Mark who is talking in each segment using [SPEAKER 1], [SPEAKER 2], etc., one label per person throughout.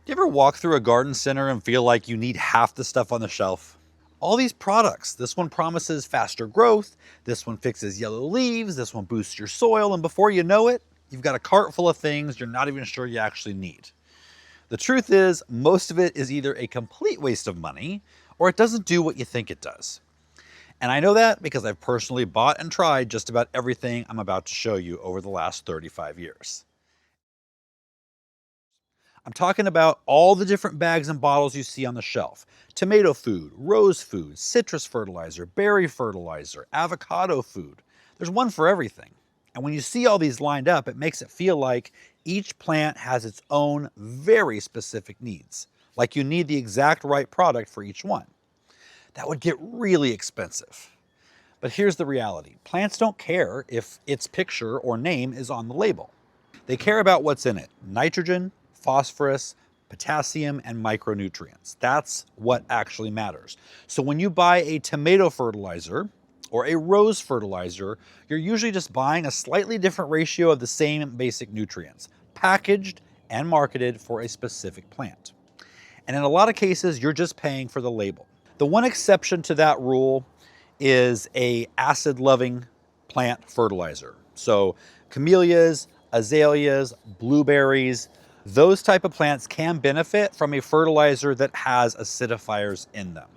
[SPEAKER 1] Do you ever walk through a garden center and feel like you need half the stuff on the shelf? All these products, this one promises faster growth, this one fixes yellow leaves, this one boosts your soil, and before you know it, you've got a cart full of things you're not even sure you actually need. The truth is, most of it is either a complete waste of money or it doesn't do what you think it does. And I know that because I've personally bought and tried just about everything I'm about to show you over the last 35 years. I'm talking about all the different bags and bottles you see on the shelf. Tomato food, rose food, citrus fertilizer, berry fertilizer, avocado food. There's one for everything. And when you see all these lined up, it makes it feel like each plant has its own very specific needs. Like you need the exact right product for each one. That would get really expensive. But here's the reality. Plants don't care if its picture or name is on the label. They care about what's in it: nitrogen, phosphorus, potassium, and micronutrients. That's what actually matters. So when you buy a tomato fertilizer or a rose fertilizer, you're usually just buying a slightly different ratio of the same basic nutrients, packaged and marketed for a specific plant. And in a lot of cases, you're just paying for the label. The one exception to that rule is a acid-loving plant fertilizer. So camellias, azaleas, blueberries, those type of plants can benefit from a fertilizer that has acidifiers in them.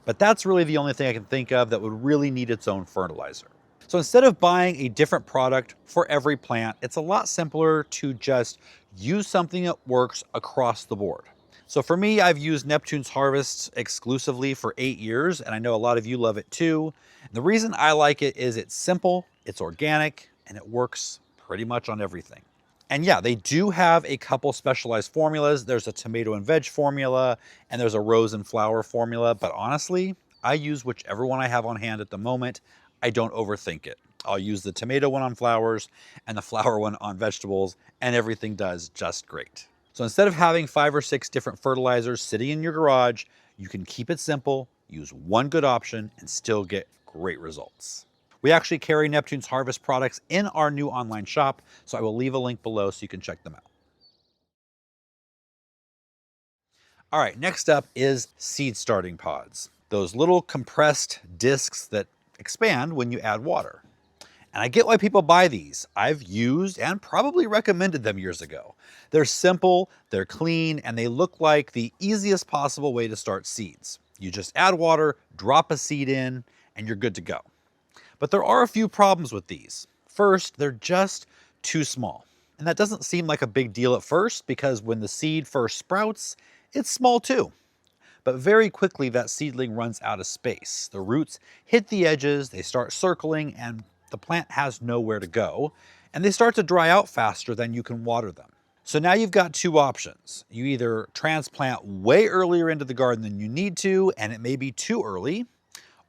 [SPEAKER 1] But that's really the only thing I can think of that would really need its own fertilizer. So instead of buying a different product for every plant, it's a lot simpler to just use something that works across the board. So for me, I've used Neptune's Harvest exclusively for 8 years, and I know a lot of you love it too. And the reason I like it is it's simple, it's organic, and it works pretty much on everything. And yeah, they do have a couple specialized formulas. There's a tomato and veg formula, and there's a rose and flower formula. But honestly, I use whichever one I have on hand at the moment. I don't overthink it. I'll use the tomato one on flowers and the flower one on vegetables, and everything does just great. So instead of having 5 or 6 different fertilizers sitting in your garage, you can keep it simple, use one good option, and still get great results. We actually carry Neptune's Harvest products in our new online shop, so I will leave a link below so you can check them out. All right, next up is seed starting pods. Those little compressed discs that expand when you add water. And I get why people buy these. I've used and probably recommended them years ago. They're simple, they're clean, and they look like the easiest possible way to start seeds. You just add water, drop a seed in, and you're good to go. But there are a few problems with these. First, they're just too small. And that doesn't seem like a big deal at first because when the seed first sprouts, it's small too. But very quickly that seedling runs out of space. The roots hit the edges, they start circling, and the plant has nowhere to go. And they start to dry out faster than you can water them. So now you've got two options. You either transplant way earlier into the garden than you need to, and it may be too early,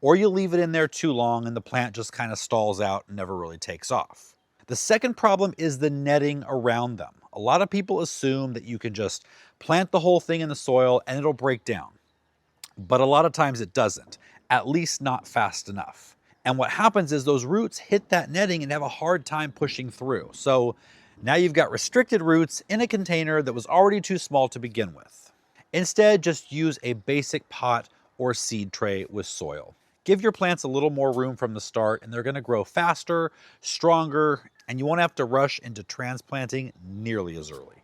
[SPEAKER 1] or you leave it in there too long and the plant just kind of stalls out and never really takes off. The second problem is the netting around them. A lot of people assume that you can just plant the whole thing in the soil and it'll break down. But a lot of times it doesn't, at least not fast enough. And what happens is those roots hit that netting and have a hard time pushing through. So now you've got restricted roots in a container that was already too small to begin with. Instead, just use a basic pot or seed tray with soil. Give your plants a little more room from the start and they're going to grow faster, stronger, and you won't have to rush into transplanting nearly as early.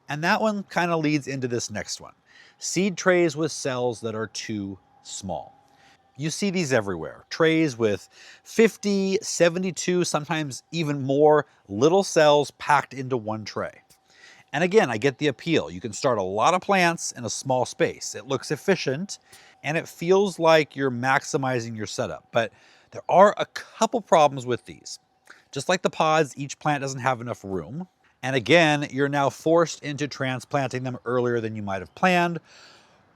[SPEAKER 1] And that one kind of leads into this next one. Seed trays with cells that are too small. You see these everywhere. Trays with 50, 72, sometimes even more little cells packed into one tray. And again, I get the appeal. You can start a lot of plants in a small space. It looks efficient and it feels like you're maximizing your setup. But there are a couple problems with these. Just like the pods, each plant doesn't have enough room. And again, you're now forced into transplanting them earlier than you might have planned,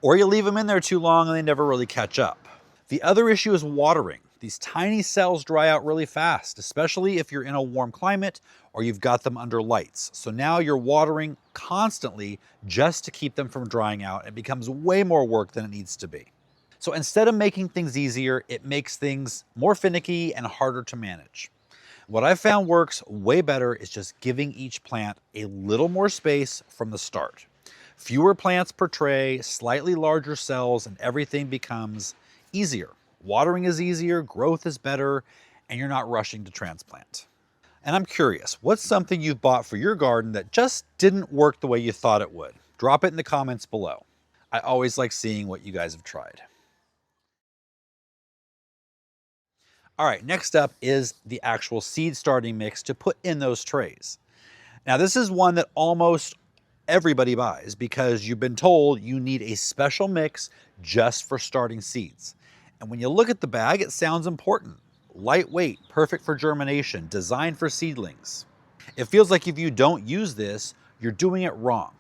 [SPEAKER 1] or you leave them in there too long and they never really catch up. The other issue is watering. These tiny cells dry out really fast, especially if you're in a warm climate or you've got them under lights. So now you're watering constantly just to keep them from drying out. It becomes way more work than it needs to be. So instead of making things easier, it makes things more finicky and harder to manage. What I found works way better is just giving each plant a little more space from the start. Fewer plants per tray, slightly larger cells, and everything becomes easier. Watering is easier, growth is better, and you're not rushing to transplant. And I'm curious, what's something you've bought for your garden that just didn't work the way you thought it would? Drop it in the comments below. I always like seeing what you guys have tried. All right, next up is the actual seed starting mix to put in those trays. Now, this is one that almost everybody buys because you've been told you need a special mix just for starting seeds. And when you look at the bag, it sounds important. Lightweight, perfect for germination, designed for seedlings. It feels like if you don't use this, you're doing it wrong.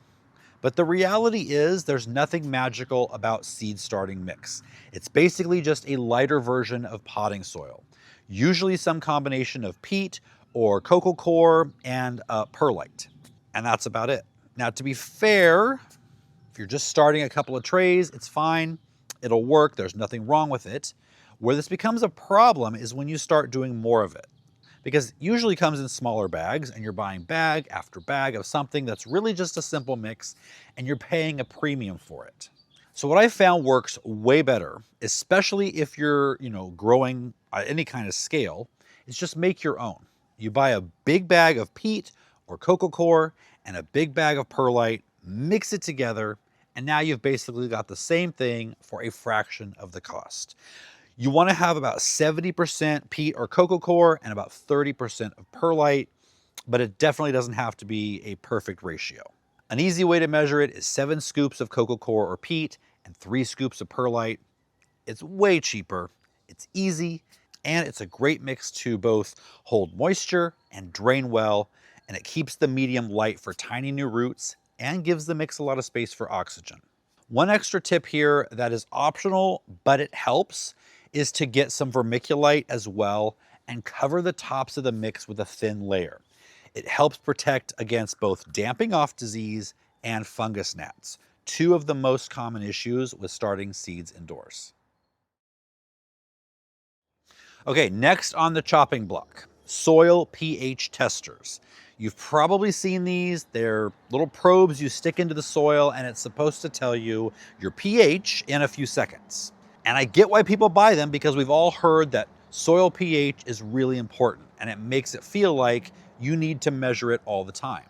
[SPEAKER 1] But the reality is there's nothing magical about seed starting mix. It's basically just a lighter version of potting soil. Usually some combination of peat or coco coir and perlite. And that's about it. Now, to be fair, if you're just starting a couple of trays, it's fine. It'll work. There's nothing wrong with it. Where this becomes a problem is when you start doing more of it. Because it usually comes in smaller bags and you're buying bag after bag of something that's really just a simple mix and you're paying a premium for it. So what I found works way better, especially if you're, growing at any kind of scale, is just make your own. You buy a big bag of peat or coco coir and a big bag of perlite, mix it together, and now you've basically got the same thing for a fraction of the cost. You want to have about 70% peat or coco coir and about 30% of perlite, but it definitely doesn't have to be a perfect ratio. An easy way to measure it is 7 scoops of coco coir or peat and 3 scoops of perlite. It's way cheaper, it's easy, and it's a great mix to both hold moisture and drain well, and it keeps the medium light for tiny new roots and gives the mix a lot of space for oxygen. One extra tip here that is optional, but it helps, is to get some vermiculite as well and cover the tops of the mix with a thin layer. It helps protect against both damping off disease and fungus gnats, two of the most common issues with starting seeds indoors. Okay, next on the chopping block, soil pH testers. You've probably seen these. They're little probes you stick into the soil and it's supposed to tell you your pH in a few seconds. And I get why people buy them because we've all heard that soil pH is really important and it makes it feel like you need to measure it all the time.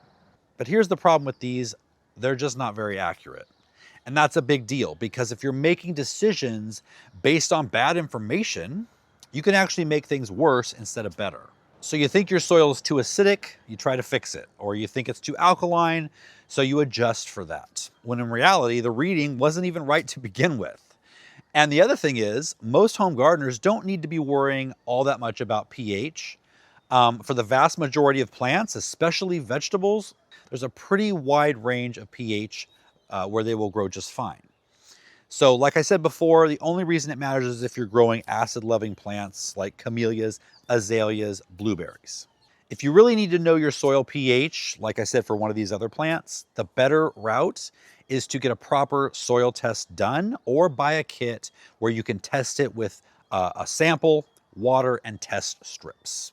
[SPEAKER 1] But here's the problem with these, they're just not very accurate. And that's a big deal because if you're making decisions based on bad information, you can actually make things worse instead of better. So you think your soil is too acidic, you try to fix it. Or you think it's too alkaline, so you adjust for that. When in reality, the reading wasn't even right to begin with. And the other thing is, most home gardeners don't need to be worrying all that much about pH. For the vast majority of plants, especially vegetables, there's a pretty wide range of pH where they will grow just fine. So like I said before, the only reason it matters is if you're growing acid-loving plants like camellias, azaleas, blueberries. If you really need to know your soil pH, like I said for one of these other plants, the better route is to get a proper soil test done or buy a kit where you can test it with a sample, water, and test strips.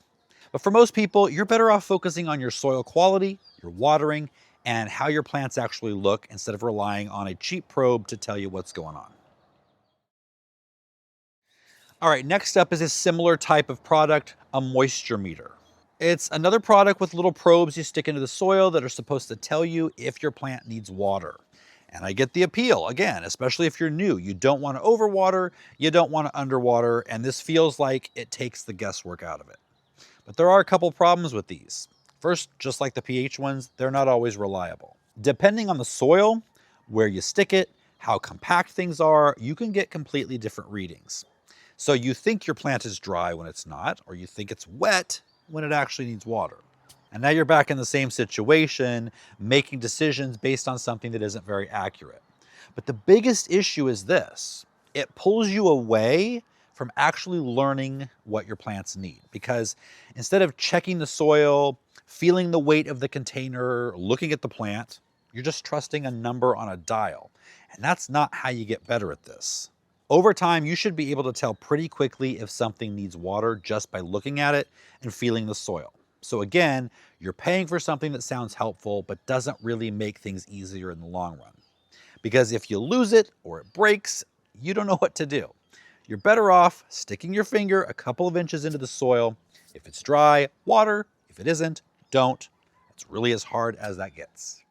[SPEAKER 1] But for most people, you're better off focusing on your soil quality, your watering, and how your plants actually look instead of relying on a cheap probe to tell you what's going on. All right, next up is a similar type of product, a moisture meter. It's another product with little probes you stick into the soil that are supposed to tell you if your plant needs water. And I get the appeal, again, especially if you're new. You don't want to overwater, you don't want to underwater, and this feels like it takes the guesswork out of it. But there are a couple problems with these. First, just like the pH ones, they're not always reliable. Depending on the soil, where you stick it, how compact things are, you can get completely different readings. So you think your plant is dry when it's not, or you think it's wet when it actually needs water. And now you're back in the same situation, making decisions based on something that isn't very accurate. But the biggest issue is this: it pulls you away from actually learning what your plants need. Because instead of checking the soil, feeling the weight of the container, looking at the plant, you're just trusting a number on a dial. And that's not how you get better at this. Over time, you should be able to tell pretty quickly if something needs water just by looking at it and feeling the soil. So again, you're paying for something that sounds helpful, but doesn't really make things easier in the long run. Because if you lose it or it breaks, you don't know what to do. You're better off sticking your finger a couple of inches into the soil. If it's dry, water. If it isn't, don't. It's really as hard as that gets.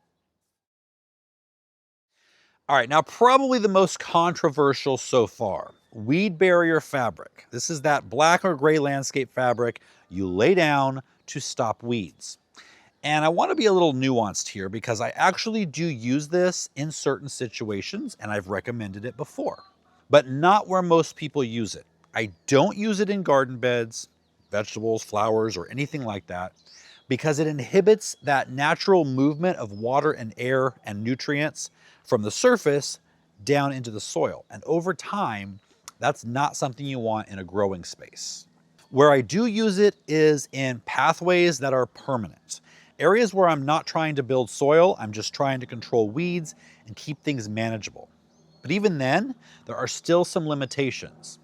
[SPEAKER 1] All right, now probably the most controversial so far, weed barrier fabric. This is that black or gray landscape fabric you lay down to stop weeds. And I want to be a little nuanced here because I actually do use this in certain situations and I've recommended it before, but not where most people use it. I don't use it in garden beds, vegetables, flowers, or anything like that because it inhibits that natural movement of water and air and nutrients from the surface down into the soil. And over time, that's not something you want in a growing space. Where I do use it is in pathways that are permanent. Areas where I'm not trying to build soil, I'm just trying to control weeds and keep things manageable. But even then, there are still some limitations.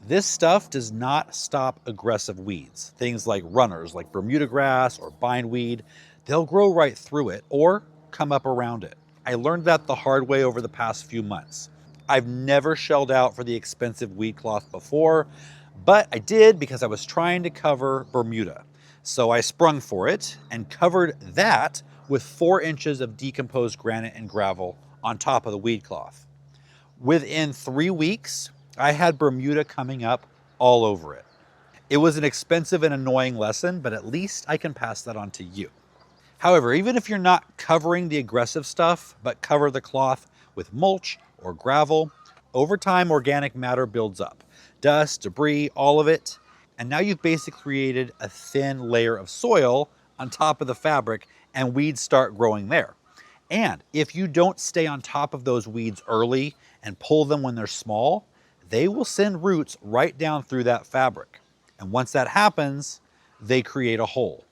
[SPEAKER 1] This stuff does not stop aggressive weeds. Things like runners, like Bermuda grass or bindweed, they'll grow right through it or come up around it. I learned that the hard way over the past few months. I've never shelled out for the expensive weed cloth before, but I did because I was trying to cover Bermuda. So I sprung for it and covered that with 4 inches of decomposed granite and gravel on top of the weed cloth. Within 3 weeks, I had Bermuda coming up all over it. It was an expensive and annoying lesson, but at least I can pass that on to you. However, even if you're not covering the aggressive stuff, but cover the cloth with mulch or gravel, over time organic matter builds up. Dust, debris, all of it. And now you've basically created a thin layer of soil on top of the fabric and weeds start growing there. And if you don't stay on top of those weeds early and pull them when they're small, they will send roots right down through that fabric. And once that happens, they create a hole.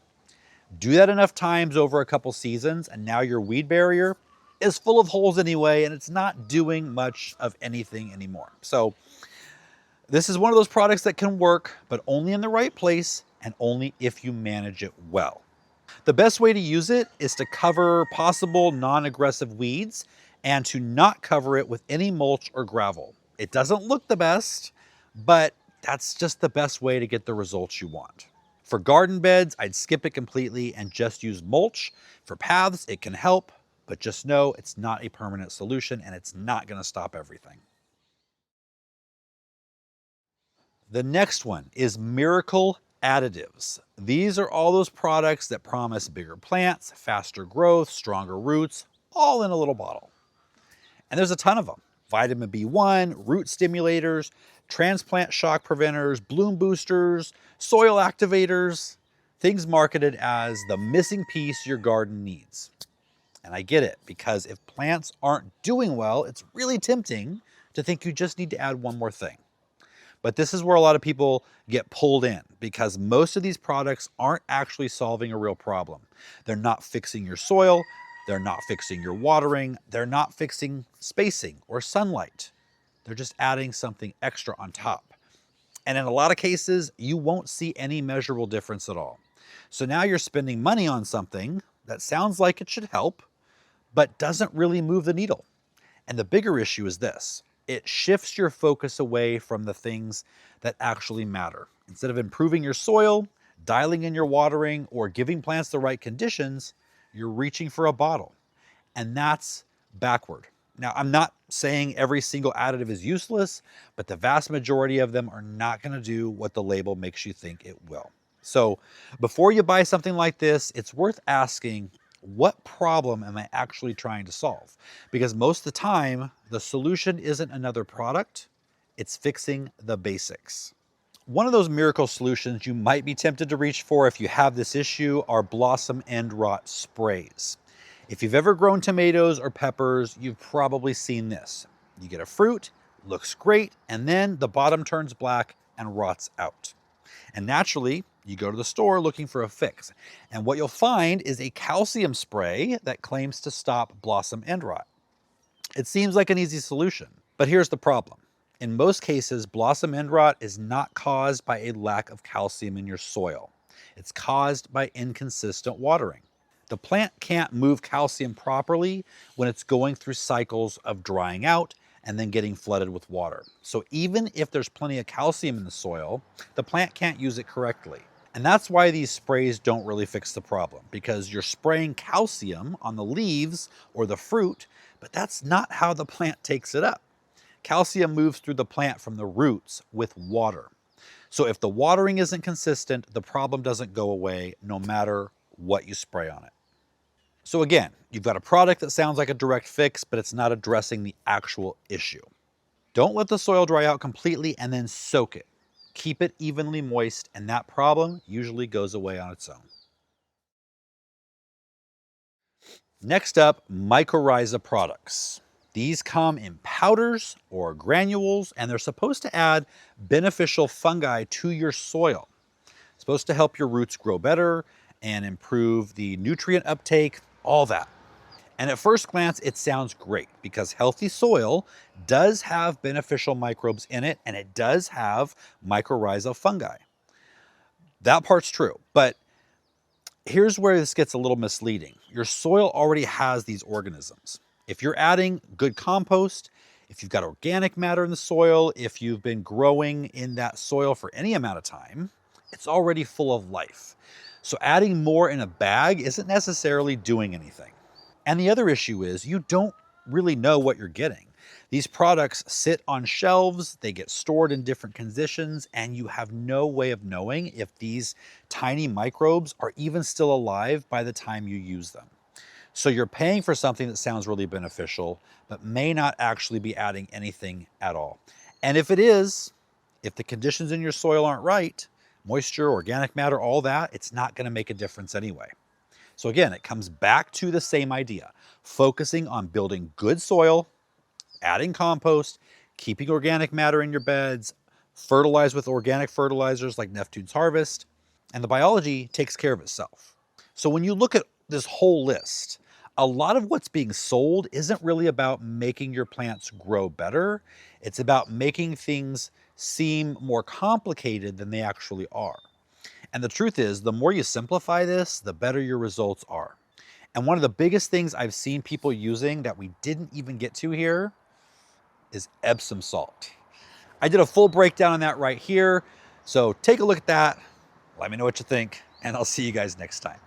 [SPEAKER 1] Do that enough times over a couple seasons and now your weed barrier is full of holes anyway and it's not doing much of anything anymore. So this is one of those products that can work, but only in the right place and only if you manage it well. The best way to use it is to cover possible non-aggressive weeds and to not cover it with any mulch or gravel. It doesn't look the best, but that's just the best way to get the results you want. For garden beds, I'd skip it completely and just use mulch. For paths, it can help, but just know it's not a permanent solution and it's not going to stop everything. The next one is Miracle Additives. These are all those products that promise bigger plants, faster growth, stronger roots, all in a little bottle. And there's a ton of them. Vitamin B1, root stimulators, transplant shock preventers, bloom boosters, soil activators, things marketed as the missing piece your garden needs. And I get it, because if plants aren't doing well, it's really tempting to think you just need to add one more thing. But this is where a lot of people get pulled in because most of these products aren't actually solving a real problem. They're not fixing your soil. They're not fixing your watering. They're not fixing spacing or sunlight. They're just adding something extra on top. And in a lot of cases, you won't see any measurable difference at all. So now you're spending money on something that sounds like it should help, but doesn't really move the needle. And the bigger issue is this. It shifts your focus away from the things that actually matter. Instead of improving your soil, dialing in your watering, or giving plants the right conditions, you're reaching for a bottle. And that's backward. Now, I'm not saying every single additive is useless, but the vast majority of them are not going to do what the label makes you think it will. So before you buy something like this, it's worth asking, what problem am I actually trying to solve? Because most of the time, the solution isn't another product, it's fixing the basics. One of those miracle solutions you might be tempted to reach for if you have this issue are blossom end rot sprays. If you've ever grown tomatoes or peppers, you've probably seen this. You get a fruit, looks great, and then the bottom turns black and rots out. And naturally, you go to the store looking for a fix. And what you'll find is a calcium spray that claims to stop blossom end rot. It seems like an easy solution, but here's the problem. In most cases, blossom end rot is not caused by a lack of calcium in your soil. It's caused by inconsistent watering. The plant can't move calcium properly when it's going through cycles of drying out and then getting flooded with water. So even if there's plenty of calcium in the soil, the plant can't use it correctly. And that's why these sprays don't really fix the problem, because you're spraying calcium on the leaves or the fruit, but that's not how the plant takes it up. Calcium moves through the plant from the roots with water. So if the watering isn't consistent, the problem doesn't go away no matter what you spray on it. So again, you've got a product that sounds like a direct fix, but it's not addressing the actual issue. Don't let the soil dry out completely and then soak it. Keep it evenly moist, and that problem usually goes away on its own. Next up, Mycorrhiza products. These come in powders or granules, and they're supposed to add beneficial fungi to your soil. It's supposed to help your roots grow better and improve the nutrient uptake, all that. And at first glance, it sounds great because healthy soil does have beneficial microbes in it, and it does have mycorrhizal fungi. That part's true, but here's where this gets a little misleading. Your soil already has these organisms. If you're adding good compost, if you've got organic matter in the soil, if you've been growing in that soil for any amount of time, it's already full of life. So adding more in a bag isn't necessarily doing anything. And the other issue is you don't really know what you're getting. These products sit on shelves, they get stored in different conditions, and you have no way of knowing if these tiny microbes are even still alive by the time you use them. So you're paying for something that sounds really beneficial, but may not actually be adding anything at all. And if it is, if the conditions in your soil aren't right, moisture, organic matter, all that, it's not going to make a difference anyway. So again, it comes back to the same idea, focusing on building good soil, adding compost, keeping organic matter in your beds, fertilize with organic fertilizers like Neptune's Harvest, and the biology takes care of itself. So when you look at this whole list, a lot of what's being sold isn't really about making your plants grow better. It's about making things seem more complicated than they actually are. And the truth is, the more you simplify this, the better your results are. And one of the biggest things I've seen people using that we didn't even get to here is Epsom salt. I did a full breakdown on that right here. So take a look at that. Let me know what you think, and I'll see you guys next time.